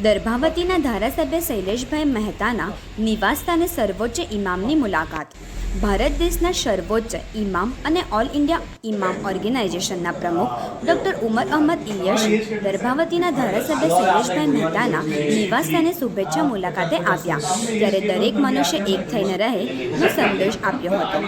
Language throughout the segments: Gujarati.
દર્ભાવતીના ધારાસભ્ય શૈલેષભાઈ મહેતાના નિવાસસ્થાને સર્વોચ્ચ ઇમામની મુલાકાત। ભારત દેશના સર્વોચ્ચ ઇમામ અને ઓલ ઇન્ડિયા ઇમામ ઓર્ગેનાઇઝેશનના પ્રમુખ ડૉક્ટર ઉમર અહમદ ઇલિયાસી દર્ભાવતીના ધારાસભ્ય શૈલેષભાઈ મહેતાના નિવાસસ્થાને શુભેચ્છા મુલાકાતે આવ્યા, ત્યારે દરેક મનુષ્ય એક થઈને રહેનો સંદેશ આપ્યો હતો।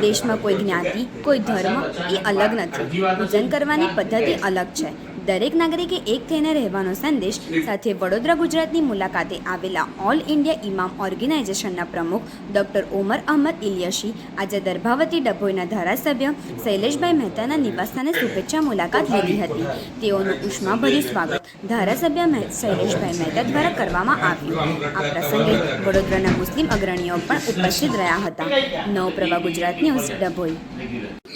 દેશમાં કોઈ જ્ઞાતિ, કોઈ ધર્મ એ અલગ નથી, પૂજન કરવાની પદ્ધતિ અલગ છે। દરેક નાગરિકે એક થઈને રહેવાનો સંદેશ સાથે વડોદરા ગુજરાતની મુલાકાતે આવેલા ઓલ ઇન્ડિયા ઇમામ ઓર્ગેનાઇઝેશનના પ્રમુખ ડૉક્ટર ઉમર અહમદ ઇલિયાસી આજે દર્ભાવતી ડભોઈના ધારાસભ્ય શૈલેષભાઈ મહેતાના નિવાસસ્થાને શુભેચ્છા મુલાકાત લીધી હતી। તેઓનું ઉષ્માભર્યું સ્વાગત ધારાસભ્ય શૈલેષભાઈ મહેતા દ્વારા કરવામાં આવ્યું। આ પ્રસંગે વડોદરાના મુસ્લિમ અગ્રણીઓ પણ ઉપસ્થિત રહ્યા હતા। નવપ્રભા ગુજરાત ન્યૂઝ ડભોઈ।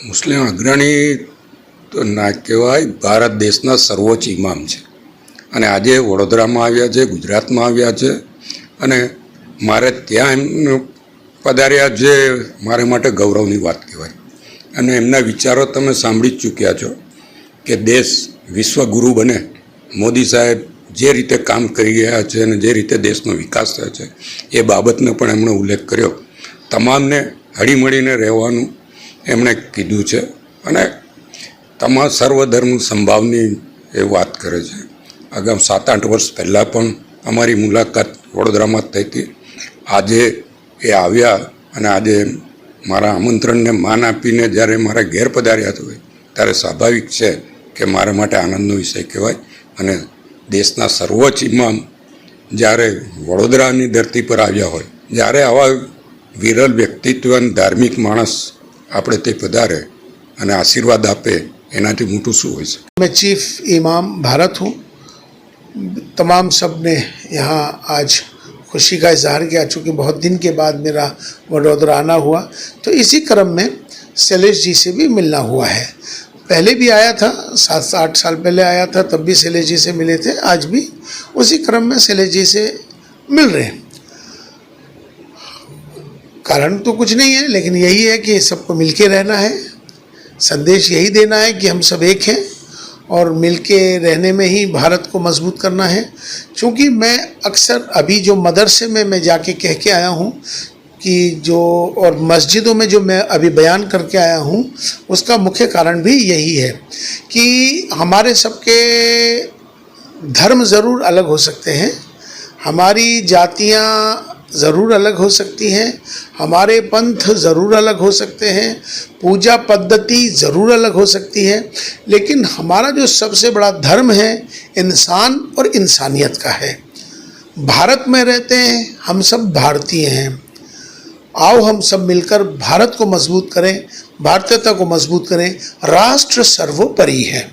મુસ્લિમ અગ્રણી તો ના કહેવાય, ભારત દેશના સર્વોચ્ચ ઇમામ છે અને આજે વડોદરામાં આવ્યા છે, ગુજરાતમાં આવ્યા છે અને મારે ત્યાં એમનું પધાર્યા જે મારા માટે ગૌરવની વાત કહેવાય। અને એમના વિચારો તમે સાંભળી જ ચૂક્યા છો કે દેશ વિશ્વગુરુ બને, મોદી સાહેબ જે રીતે કામ કરી રહ્યા છે અને જે રીતે દેશનો વિકાસ થયો છે એ બાબતનો પણ એમણે ઉલ્લેખ કર્યો। તમામને હળીમળીને રહેવાનું એમણે કીધું છે અને તમામ સર્વધર્મ સંભાવની એ વાત કરે છે। આગામ 7-8 વર્ષ પહેલાં પણ અમારી મુલાકાત વડોદરામાં થઈ હતી। આજે એ આવ્યા અને આજે મારા આમંત્રણને માન આપીને જ્યારે મારા ઘેર પધાર્યા હોય ત્યારે સ્વાભાવિક છે કે મારા માટે આનંદનો વિષય કહેવાય। અને દેશના સર્વોચ્ચ ઇમામ જ્યારે વડોદરાની ધરતી પર આવ્યા હોય, જ્યારે આવા વિરલ વ્યક્તિત્વ અને ધાર્મિક માણસ આપણે તે પધારે અને આશીર્વાદ આપે, एनाती मोटू शू हो सके। मैं चीफ इमाम भारत हूँ। तमाम सब ने यहाँ आज खुशी का इजहार किया, चूँकि बहुत दिन के बाद मेरा वडोदरा आना हुआ, तो इसी क्रम में शैलेष जी से भी मिलना हुआ है। पहले भी आया था, 7-8 साल पहले आया था, तब भी शैलेष जी से मिले थे। आज भी उसी क्रम में शैलेष जी से मिल रहे हैं। कारण तो कुछ नहीं है, लेकिन यही है कि सबको मिलके रहना है। संदेश यही देना है कि हम सब एक हैं और मिलके रहने में ही भारत को मजबूत करना है। क्योंकि मैं अक्सर अभी जो मदरसे में मैं जाके कह के आया हूँ कि जो, और मस्जिदों में जो मैं अभी बयान करके आया हूँ, उसका मुख्य कारण भी यही है कि हमारे सबके धर्म ज़रूर अलग हो सकते हैं, हमारी जातियाँ ज़रूर अलग हो सकती हैं, हमारे पंथ ज़रूर अलग हो सकते हैं, पूजा पद्धति ज़रूर अलग हो सकती है, लेकिन हमारा जो सबसे बड़ा धर्म है इंसान और इंसानियत का है। भारत में रहते हैं, हम सब भारतीय हैं। आओ हम सब मिलकर भारत को मजबूत करें, भारतीयता को मजबूत करें। राष्ट्र सर्वोपरि है।